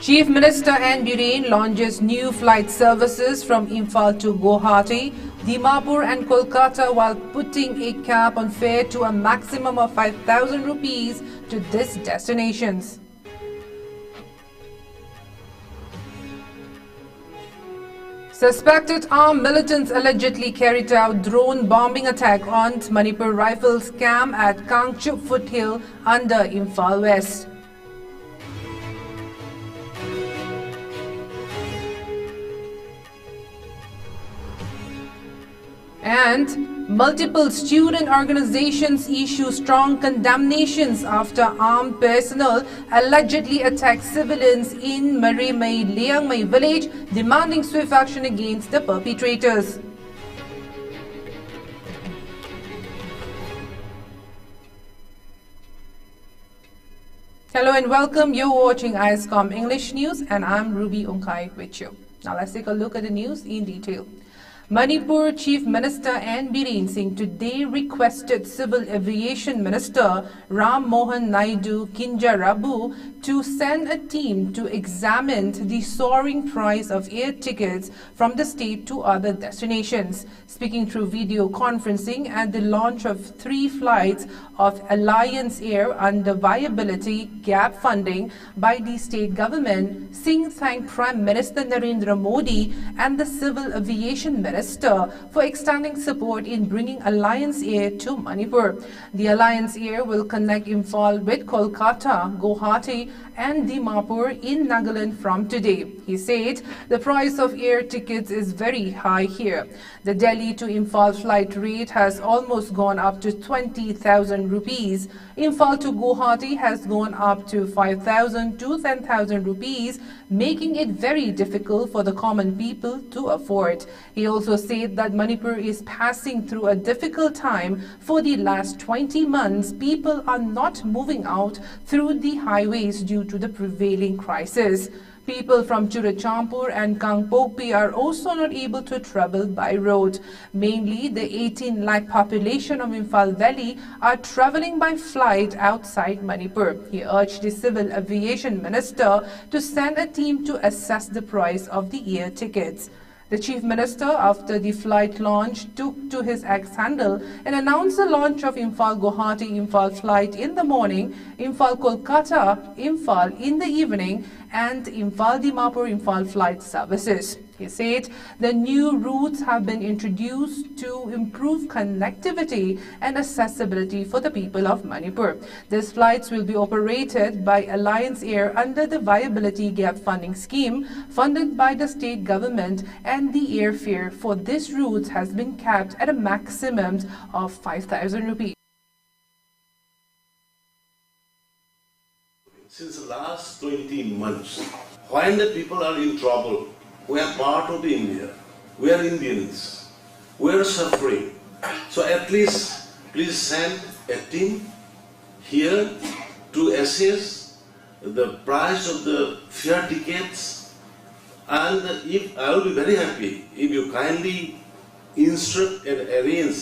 Chief Minister N. Biren launches new flight services from Imphal to Guwahati, Dimapur and Kolkata while putting a cap on fare to a maximum of 5,000 rupees to these destinations. Suspected armed militants allegedly carried out drone bombing attack on Manipur Rifles camp at Kangchup foothill under Imphal West. And multiple student organizations issue strong condemnations after armed personnel allegedly attacked civilians in Marimai Liangmai village, demanding swift action against the perpetrators. Hello and welcome. You're watching ISCOM English News and I'm Ruby Ongkai with you. Now let's take a look at the news in detail. Manipur Chief Minister N. Biren Singh today requested Civil Aviation Minister Ram Mohan Naidu Kinjarabu to send a team to examine the soaring price of air tickets from the state to other destinations. Speaking through video conferencing at the launch of 3 flights of Alliance Air under viability gap funding by the state government, Singh thanked Prime Minister Narendra Modi and the Civil Aviation Minister for extending support in bringing Alliance Air to Manipur. The Alliance Air will connect Imphal with Kolkata, Guwahati and Dimapur in Nagaland from today. He said the price of air tickets is very high here. The Delhi to Imphal flight rate has almost gone up to 20,000 rupees. Imphal to Guwahati has gone up to 5,000 to 10,000 rupees, making it very difficult for the common people to afford. He also said that Manipur is passing through a difficult time. For the last 20 months, people are not moving out through the highways due to the prevailing crisis. People from Churachampur and Kangpokpi are also not able to travel by road. Mainly, the 18 lakh population of Imphal Valley are traveling by flight outside Manipur. He urged the Civil Aviation Minister to send a team to assess the price of the air tickets. The Chief Minister, after the flight launch, took to his X handle and announced the launch of Imphal-Guwahati Imphal flight in the morning, Imphal-Kolkata Imphal in the evening, and Imphal-Dimapur Imphal flight services. He said the new routes have been introduced to improve connectivity and accessibility for the people of Manipur. These flights will be operated by Alliance Air under the Viability Gap Funding Scheme funded by the state government, and the airfare for these routes has been capped at a maximum of 5,000 rupees. Since the last 20 months, when the people are in trouble, we are part of the India. We are Indians. We are suffering. So at least please send a team here to assess the price of the fare tickets. And if I will be very happy if you kindly instruct and arrange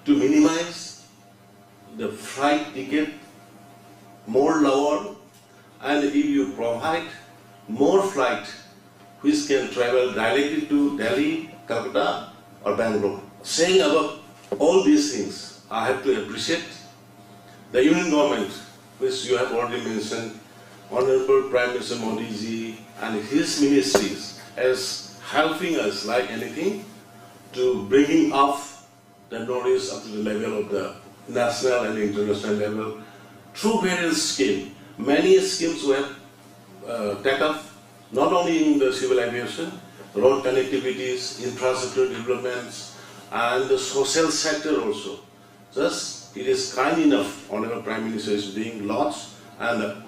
to minimize the flight ticket more lower, and if you provide more flight which can travel directly to Delhi, Calcutta or Bangalore. Saying about all these things, I have to appreciate the Union government, which you have already mentioned, Honorable Prime Minister Modi ji and his ministries as helping us like anything to bringing up the knowledge up to the level of the national and international level through various schemes. Many schemes we have taken up, not only in the civil aviation, road connectivities, infrastructure developments, and the social sector also. Thus, it is kind enough, Honorable Prime Minister is being launched, and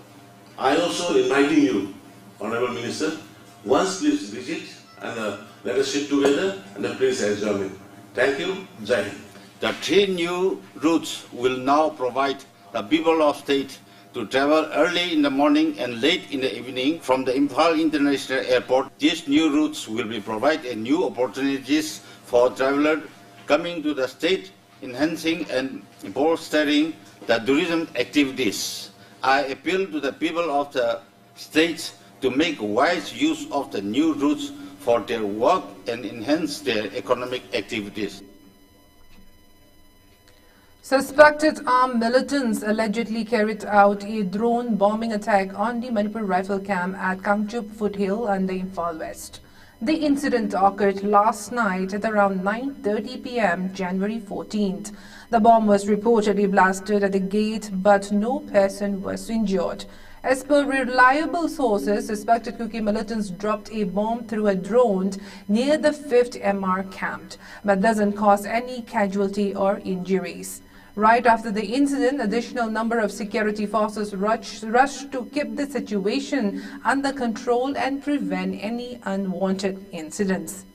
I also inviting you, Honorable Minister, once please visit and let us sit together and please examine. Thank you. Jai Hind. The 3 new routes will now provide the people of state to travel early in the morning and late in the evening from the Imphal International Airport. These new routes will be provide new opportunities for travelers coming to the state, enhancing and bolstering the tourism activities. I appeal to the people of the states to make wise use of the new routes for their work and enhance their economic activities. Suspected armed militants allegedly carried out a drone bombing attack on the Manipur rifle camp at Kangchup foothill under Imphal West. The incident occurred last night at around 9:30 p.m. January 14th. The bomb was reportedly blasted at the gate, but no person was injured. As per reliable sources, suspected Kuki militants dropped a bomb through a drone near the 5th MR camp, but doesn't cause any casualty or injuries. Right after the incident, additional number of security forces rushed to keep the situation under control and prevent any unwanted incidents.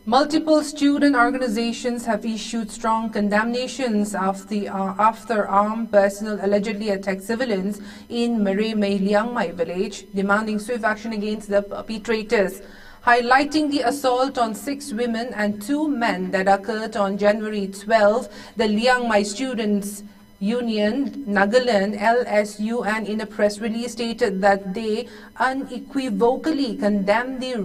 Multiple student organizations have issued strong condemnations after armed personnel allegedly attacked civilians in Maremay Liangmai village, demanding swift action against the perpetrators. Highlighting the assault on 6 women and 2 men that occurred on January 12, the Liangmai Students' Union, Nagaland, LSUN, in a press release stated that they unequivocally condemned the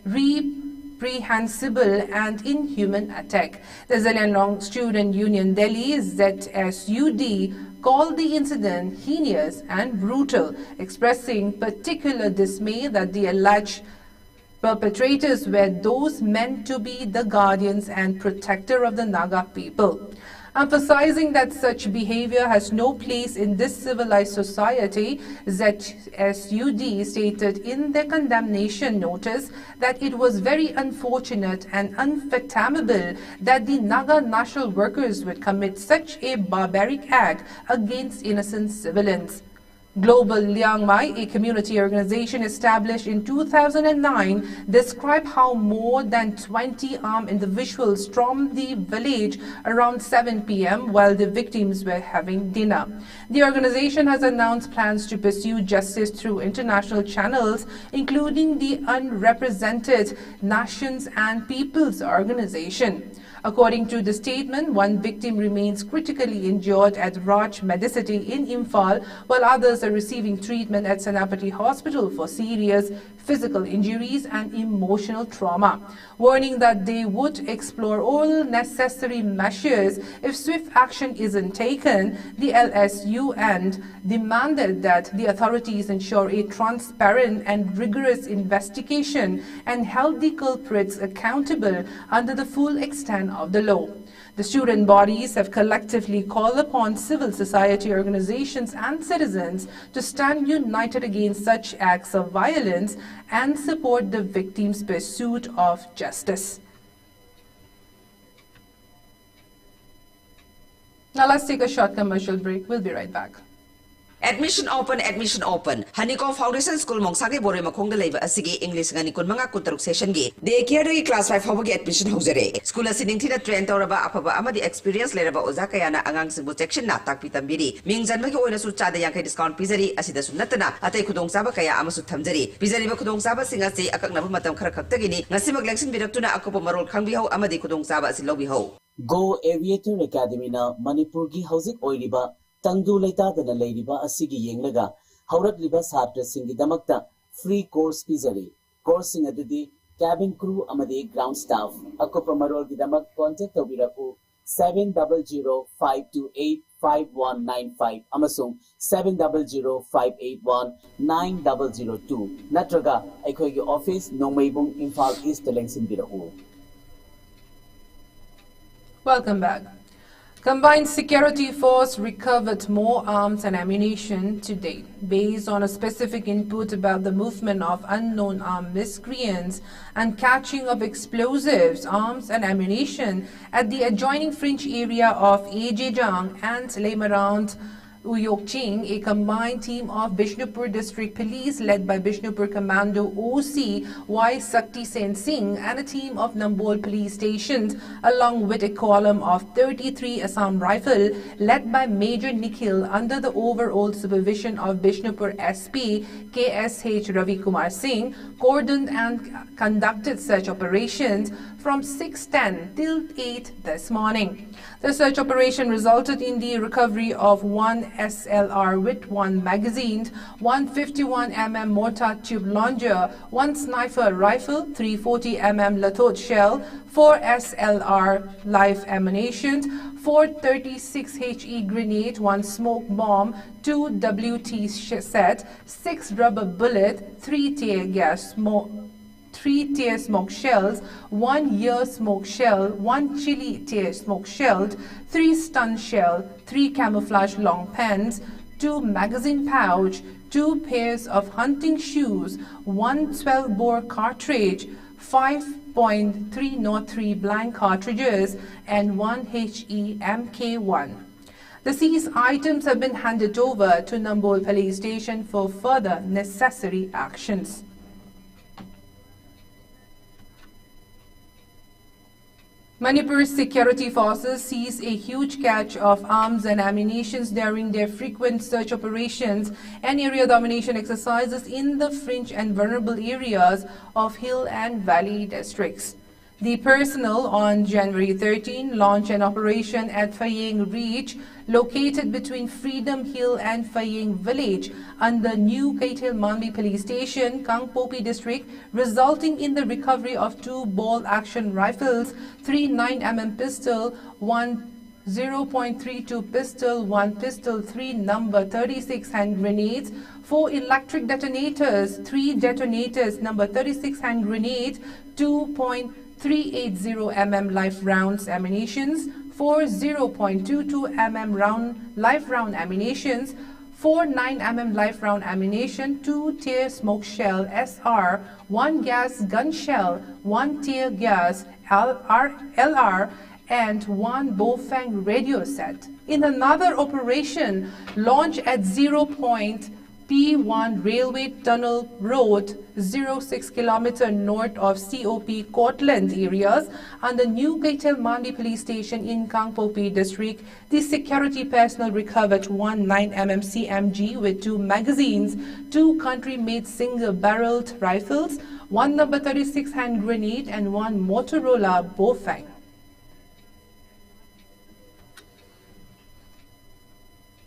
reprehensible and inhuman attack. The Zalianrong Student Union Delhi, ZSUD, called the incident heinous and brutal, expressing particular dismay that the alleged perpetrators were those meant to be the guardians and protector of the Naga people, emphasizing that such behavior has no place in this civilized society. ZSUD stated in their condemnation notice that it was very unfortunate and unfathomable that the Naga national workers would commit such a barbaric act against innocent civilians. Global Liangmai, a community organization established in 2009, described how more than 20 armed individuals stormed the village around 7 p.m. while the victims were having dinner. The organization has announced plans to pursue justice through international channels, including the Unrepresented Nations and Peoples Organization. According to the statement, 1 victim remains critically injured at Raj Medicity in Imphal, while others are receiving treatment at Senapati Hospital for serious physical injuries and emotional trauma, warning that they would explore all necessary measures if swift action isn't taken. The LSUN demanded that the authorities ensure a transparent and rigorous investigation and held the culprits accountable under the full extent of the law. The student bodies have collectively called upon civil society organizations and citizens to stand united against such acts of violence and support the victims' pursuit of justice. Now let's take a short commercial break. We'll be right back. Admission open. Honeycomb Foundation School Mongsaki Bore Makong the Labor Asigi English Ganikun Manga Kutaruk Session Gi. They carry class 5 Hobogi admission hosere. School sitting Tina Trent or about Apaba Amadi experience later about Ozakayana Angang Sibu section Natak Pitambiri. Mings and Maki Oina Sucha the Yankee discount Pizari Asida Sunatana, Ate Kudong Sabakaya Amasu Tamzari. Pizari Kudong Saba Singasi Akanabumatam Karakatagini, Nasima Lexin Biratuna Akopo Marol Kambiho Amadi Kudong Saba Silobiho. Go Aviator Academy na Manipurgi Housing Oiliba. Tangdu Laitadana Ladiba Asigi Yenglaga, Haurat Liba Satra Singidamakta, free course pizari, coursing adudi, cabin crew amadi ground staff, Akopamarol Gidamak contact Obiraku 700-528-5195, Amasung 700-581-9002, Natraga, Aikogi office, Nomaybung, Imphal East Lengsin Biraku. Welcome back. Combined Security Force recovered more arms and ammunition to date, based on a specific input about the movement of unknown armed miscreants and catching of explosives, arms and ammunition at the adjoining fringe area of Ejejang and Lemarant Uyokching, a combined team of Bishnupur District Police led by Bishnupur Commando OC Y. Sakti Sen Singh and a team of Nambol police stations along with a column of 33 Assam Rifle led by Major Nikhil under the overall supervision of Bishnupur SP KSH Ravi Kumar Singh cordoned and conducted search operations from 6:10 till 8 this morning. The search operation resulted in the recovery of one SLR with one magazine, one 51mm mortar tube launcher, one sniper rifle, 340mm Latot shell, 4 SLR live ammunition, 4 36HE grenade, 1 smoke bomb, 2 WT set, 6 rubber bullet, 3 tear smoke shells, 1 ear smoke shell, 1 chili tear smoke shell, 3 stun shell, 3 camouflage long pens, 2 magazine pouch, 2 pairs of hunting shoes, 1 12-bore cartridge, 5.303 blank cartridges, and 1 HE MK1. The seized items have been handed over to Nambol Police Station for further necessary actions. Manipur's security forces seized a huge catch of arms and ammunition during their frequent search operations and area domination exercises in the fringe and vulnerable areas of hill and valley districts. The personnel on January 13 launched an operation at Fayeng Reach, located between Freedom Hill and Fayeng Village under New Kaitil Manvi Police Station, Kangpopi District, resulting in the recovery of 2 ball-action rifles, 3 9mm pistol, 1 0.32 pistol, 1 pistol, 3 number 36 hand grenades, 4 electric detonators, 3 detonators number 36 hand grenades, 2.380 mm live rounds ammunitions, 4 0.22 mm live round ammunitions, 4 9mm live round ammunition, 2 tear smoke shell SR, 1 gas gun shell, 1 tear gas LR, and 1 Bofang radio set. In another operation launched at 0.P1 Railway Tunnel Road, 06 km north of COP Cortland areas under New Kaitil Mandi Police Station in Kangpopi District, the security personnel recovered 1 9mm CMG with 2 magazines, 2 country-made single-barreled rifles, 1 number 36 hand grenade, and 1 Motorola Bofang.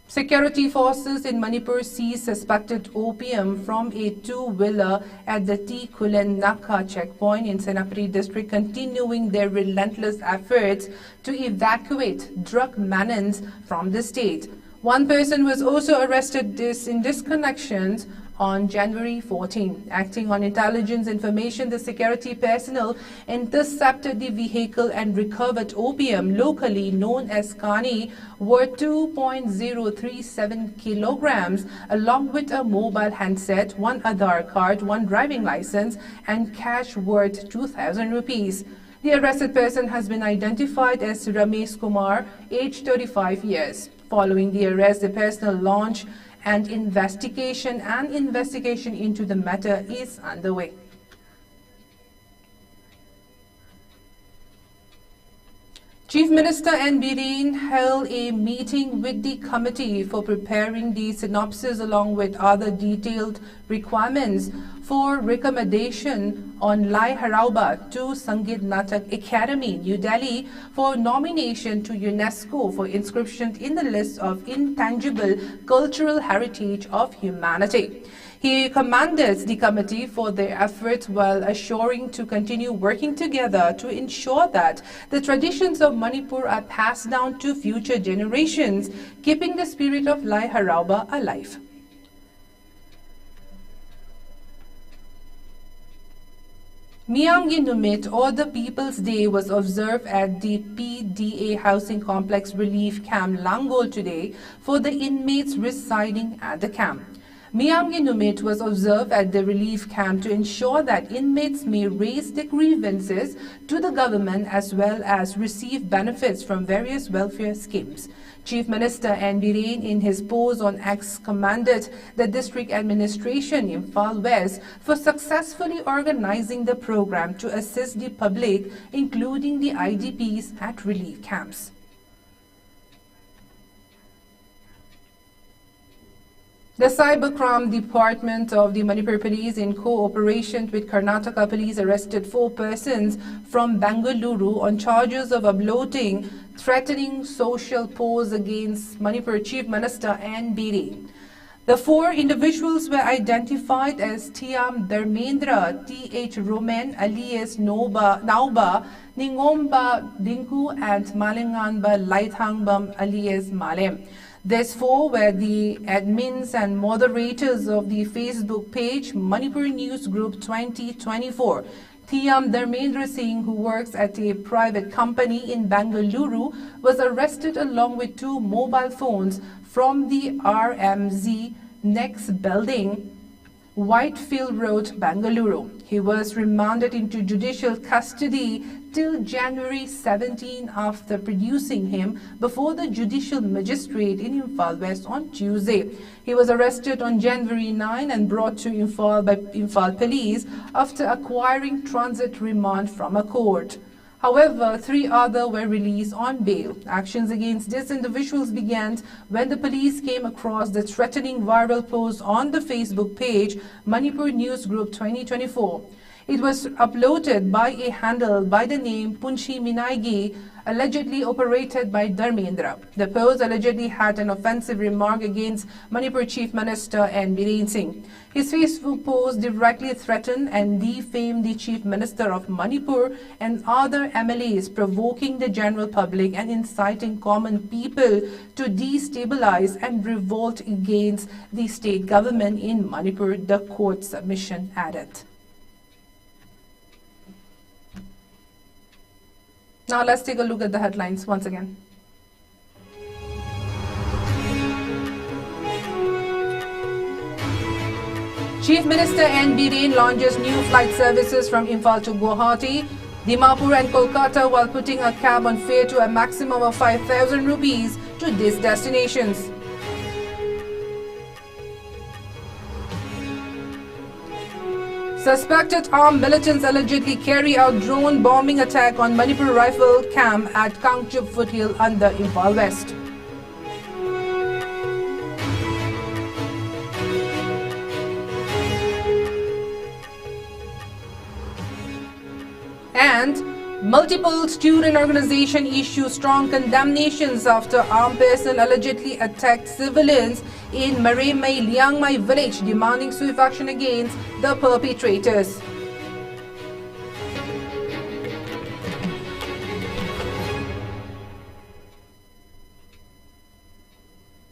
Security forces in Manipur seized suspected opium from a 2-wheeler at the T. Kulen Naka checkpoint in Senapati district, continuing their relentless efforts to evacuate drug menace from the state. 1 person was also arrested in this connection on January 14. Acting on intelligence information, the security personnel intercepted the vehicle and recovered opium, locally known as Kani, worth 2.037 kilograms, along with a mobile handset, 1 Aadhaar card, 1 driving license, and cash worth 2,000 rupees. The arrested person has been identified as Ramesh Kumar, age 35 years. Following the arrest, the personnel launched an investigation into the matter is underway. Chief Minister N. Bireen held a meeting with the committee for preparing the synopsis along with other detailed requirements for recommendation on Lai Harauba to Sangeet Natak Academy, New Delhi, for nomination to UNESCO for inscription in the list of intangible cultural heritage of humanity. He commended the committee for their efforts while assuring to continue working together to ensure that the traditions of Manipur are passed down to future generations, keeping the spirit of Lai Harauba alive. Miyamgi Numit, or the People's Day, was observed at the PDA Housing Complex Relief Camp Langol today for the inmates residing at the camp. Miyamgi Numit was observed at the relief camp to ensure that inmates may raise their grievances to the government as well as receive benefits from various welfare schemes. Chief Minister N. Biren, in his post on X, commended the district administration in Imphal West for successfully organizing the program to assist the public, including the IDPs at relief camps. The Cybercrime Department of the Manipur Police, in cooperation with Karnataka Police, arrested 4 persons from Bengaluru on charges of uploading threatening social posts against Manipur Chief Minister N. Biren. The 4 individuals were identified as Tiam Dharmendra, T.H. Roman alias Nauba, Ningomba Dinku, and Malinganba Laithangbam alias Malem. These 4 were the admins and moderators of the Facebook page Manipur News Group 2024. Thiam Dharmendra Singh, who works at a private company in Bengaluru, was arrested along with 2 mobile phones from the RMZ Next Building, Whitefield Road, Bengaluru. He was remanded into judicial custody till January 17 after producing him before the judicial magistrate in Imphal West on Tuesday. He was arrested on January 9 and brought to Imphal by Imphal Police after acquiring transit remand from a court. However, 3 others were released on bail. Actions against these individuals began when the police came across the threatening viral post on the Facebook page Manipur News Group 2024. It was uploaded by a handle by the name Punchi Minaigi, allegedly operated by Dharmendra. The post allegedly had an offensive remark against Manipur Chief Minister N. Biren Singh. His Facebook post directly threatened and defamed the Chief Minister of Manipur and other MLAs, provoking the general public and inciting common people to destabilize and revolt against the state government in Manipur, the court submission added. Now let's take a look at the headlines once again. Chief Minister N. Biren launches new flight services from Imphal to Guwahati, Dimapur and Kolkata, while putting a cap on fare to a maximum of 5,000 rupees to these destinations. Suspected armed militants allegedly carry out drone bombing attack on Manipur Rifle Camp at Kangchup Foothill under Imphal West. And multiple student organizations issue strong condemnations after armed personnel allegedly attacked civilians in Maremai Liangmai village, demanding swift action against the perpetrators.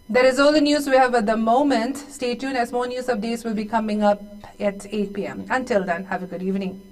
That is all the news we have at the moment. Stay tuned as more news updates will be coming up at 8 p.m. Until then, have a good evening.